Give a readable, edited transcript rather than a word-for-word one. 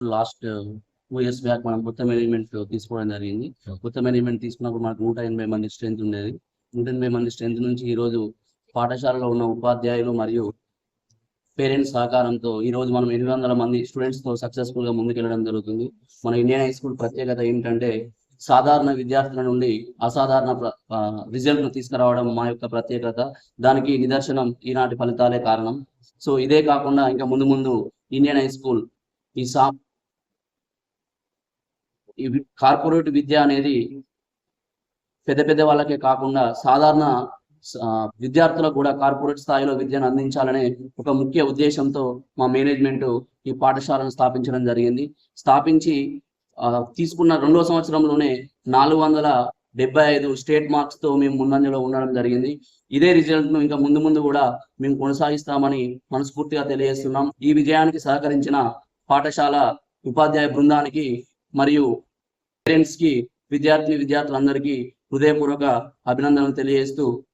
Last 2 years back మనం కొత్త management తీసుకోవడం జరిగింది. కొత్త మేనేజ్మెంట్ తీసుకున్నప్పుడు మనకు 180 మంది స్ట్రెంత్ ఉండేది. 180 మంది స్ట్రెంత్ నుంచి ఈరోజు పాఠశాలలో ఉన్న ఉపాధ్యాయులు మరియు పేరెంట్స్ సహకారంతో ఈరోజు మనం 800 మంది స్టూడెంట్స్తో సక్సెస్ఫుల్గా ముందుకెళ్ళడం జరుగుతుంది. మన ఇండియన్ హై స్కూల్ ప్రత్యేకత ఏమిటంటే సాధారణ విద్యార్థుల నుండి అసాధారణ రిజల్ట్ను తీసుకురావడం మా యొక్క ప్రత్యేకత. దానికి నిదర్శనం ఈనాటి ఫలితాలే కారణం. సో ఇదే కాకుండా ఇంకా ముందు ముందు ఇండియన్ హై స్కూల్ ఈ కార్పొరేట్ విద్య అనేది పెద్ద పెద్ద వాళ్ళకే కాకుండా సాధారణ విద్యార్థులకు కూడా కార్పొరేట్ స్థాయిలో విద్యను అందించాలనే ఒక ముఖ్య ఉద్దేశంతో మా మేనేజ్మెంట్ ఈ పాఠశాలను స్థాపించడం జరిగింది. స్థాపించి తీసుకున్న 2వ సంవత్సరంలోనే 475 స్టేట్ మార్క్స్ తో మేము ముందంజలో ఉండడం జరిగింది. ఇదే రిజల్ట్ ను ఇంకా ముందు ముందు కూడా మేము కొనసాగిస్తామని మనస్ఫూర్తిగా తెలియజేస్తున్నాం. ఈ విజయానికి సహకరించిన పాఠశాల ఉపాధ్యాయ బృందానికి మరియు పేరెంట్స్ కి విద్యార్థులందరికీ హృదయపూర్వక అభినందనలు తెలియజేస్తూ